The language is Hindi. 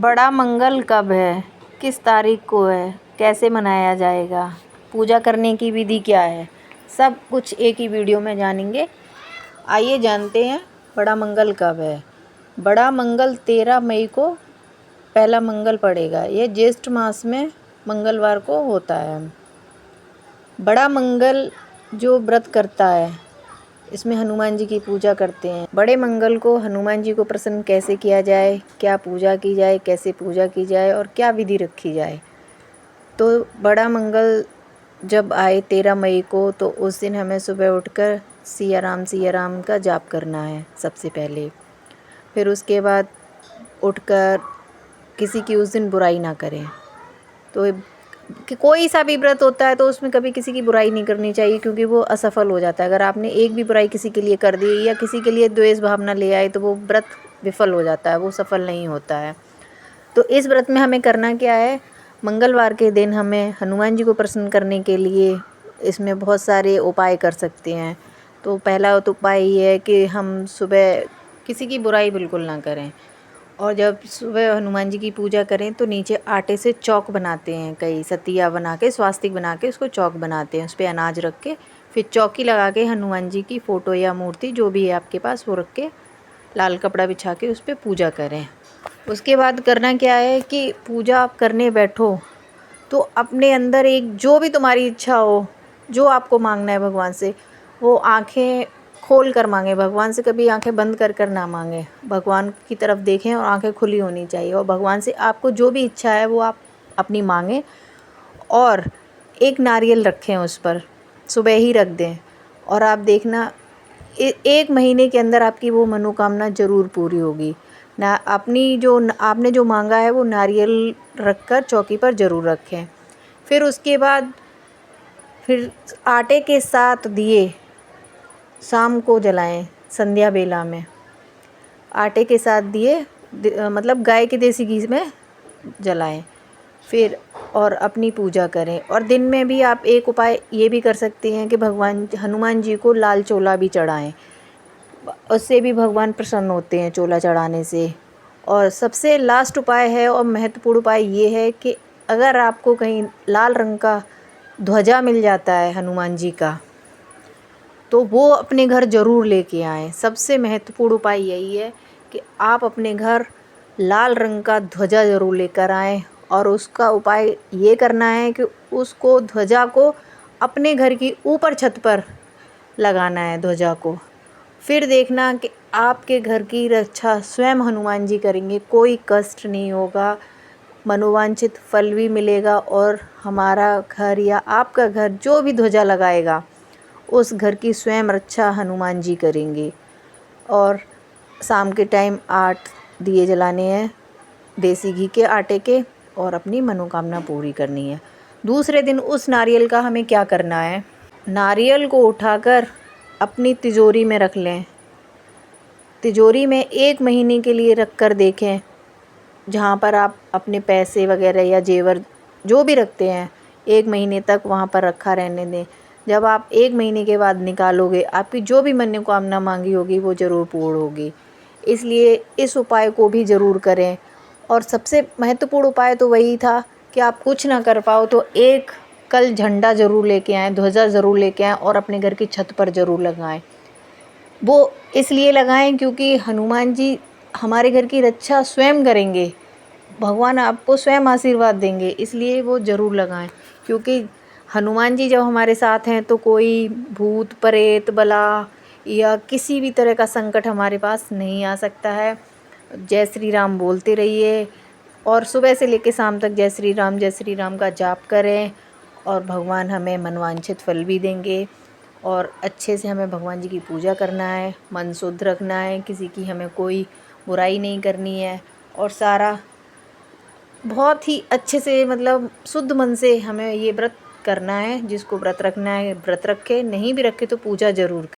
बड़ा मंगल कब है, किस तारीख को है, कैसे मनाया जाएगा, पूजा करने की विधि क्या है, सब कुछ एक ही वीडियो में जानेंगे। आइए जानते हैं बड़ा मंगल कब है। बड़ा मंगल 13 मई को पहला मंगल पड़ेगा। यह ज्येष्ठ मास में मंगलवार को होता है। बड़ा मंगल जो व्रत करता है, इसमें हनुमान जी की पूजा करते हैं। बड़े मंगल को हनुमान जी को प्रसन्न कैसे किया जाए, क्या पूजा की जाए, कैसे पूजा की जाए और क्या विधि रखी जाए। तो बड़ा मंगल जब आए 13 मई को, तो उस दिन हमें सुबह उठकर सिया राम का जाप करना है सबसे पहले। फिर उसके बाद उठकर किसी की उस दिन बुराई ना करें। तो कि कोई सा भी व्रत होता है तो उसमें कभी किसी की बुराई नहीं करनी चाहिए, क्योंकि वो असफल हो जाता है। अगर आपने एक भी बुराई किसी के लिए कर दी या किसी के लिए द्वेष भावना ले आए तो वो व्रत विफल हो जाता है, वो सफल नहीं होता है। तो इस व्रत में हमें करना क्या है, मंगलवार के दिन हमें हनुमान जी को प्रसन्न करने के लिए इसमें बहुत सारे उपाय कर सकते हैं। तो पहला तो उपाय ये है कि हम सुबह किसी की बुराई बिल्कुल ना करें, और जब सुबह हनुमान जी की पूजा करें तो नीचे आटे से चौक बनाते हैं, कई सतिया बना के स्वास्तिक बना के उसको चौक बनाते हैं। उस पर अनाज रख के फिर चौकी लगा के हनुमान जी की फ़ोटो या मूर्ति जो भी है आपके पास वो रख के लाल कपड़ा बिछा के उस पर पूजा करें। उसके बाद करना क्या है कि पूजा आप करने बैठो तो अपने अंदर एक जो भी तुम्हारी इच्छा हो, जो आपको मांगना है भगवान से, वो आँखें खोल कर मांगे। भगवान से कभी आंखें बंद कर कर ना मांगे, भगवान की तरफ देखें और आंखें खुली होनी चाहिए। और भगवान से आपको जो भी इच्छा है वो आप अपनी मांगें, और एक नारियल रखें उस पर, सुबह ही रख दें। और आप देखना 1 महीने के अंदर आपकी वो मनोकामना ज़रूर पूरी होगी। ना अपनी जो आपने जो मांगा है वो नारियल रख कर चौकी पर ज़रूर रखें। फिर उसके बाद फिर आटे के साथ दिए शाम को जलाएं, संध्या बेला में आटे के साथ दिए मतलब गाय के देसी घी में जलाएं। फिर और अपनी पूजा करें। और दिन में भी आप एक उपाय ये भी कर सकते हैं कि भगवान हनुमान जी को लाल चोला भी चढ़ाएं, उससे भी भगवान प्रसन्न होते हैं चोला चढ़ाने से। और सबसे लास्ट उपाय है और महत्वपूर्ण उपाय ये है कि अगर आपको कहीं लाल रंग का ध्वजा मिल जाता है हनुमान जी का, तो वो अपने घर ज़रूर लेके आएँ। सबसे महत्वपूर्ण उपाय यही है कि आप अपने घर लाल रंग का ध्वजा ज़रूर लेकर आएँ। और उसका उपाय ये करना है कि उसको ध्वजा को अपने घर की ऊपर छत पर लगाना है ध्वजा को। फिर देखना कि आपके घर की रक्षा स्वयं हनुमान जी करेंगे, कोई कष्ट नहीं होगा, मनोवांछित फल भी मिलेगा। और हमारा घर या आपका घर जो भी ध्वजा लगाएगा उस घर की स्वयं रक्षा हनुमान जी करेंगे। और शाम के टाइम 8 दिए जलाने हैं देसी घी के आटे के, और अपनी मनोकामना पूरी करनी है। दूसरे दिन उस नारियल का हमें क्या करना है, नारियल को उठाकर अपनी तिजोरी में रख लें। तिजोरी में 1 महीने के लिए रख कर देखें, जहाँ पर आप अपने पैसे वगैरह या जेवर जो भी रखते हैं 1 महीने तक वहाँ पर रखा रहने दें। जब आप 1 महीने के बाद निकालोगे, आपकी जो भी मनोकामना मांगी होगी वो ज़रूर पूर्ण होगी। इसलिए इस उपाय को भी ज़रूर करें। और सबसे महत्वपूर्ण उपाय तो वही था कि आप कुछ ना कर पाओ तो एक कल झंडा ज़रूर लेके आएँ, ध्वजा ज़रूर लेके आएँ और अपने घर की छत पर ज़रूर लगाएँ। वो इसलिए लगाएं क्योंकि हनुमान जी हमारे घर की रक्षा स्वयं करेंगे, भगवान आपको स्वयं आशीर्वाद देंगे, इसलिए वो ज़रूर लगाएं। क्योंकि हनुमान जी जब हमारे साथ हैं तो कोई भूत प्रेत बला या किसी भी तरह का संकट हमारे पास नहीं आ सकता है। जय श्री राम बोलते रहिए और सुबह से लेकर शाम तक जय श्री राम का जाप करें, और भगवान हमें मनवांछित फल भी देंगे। और अच्छे से हमें भगवान जी की पूजा करना है, मन शुद्ध रखना है, किसी की हमें कोई बुराई नहीं करनी है, और सारा बहुत ही अच्छे से मतलब शुद्ध मन से हमें ये व्रत करना है। जिसको व्रत रखना है व्रत रखे, नहीं भी रखे तो पूजा ज़रूर करें।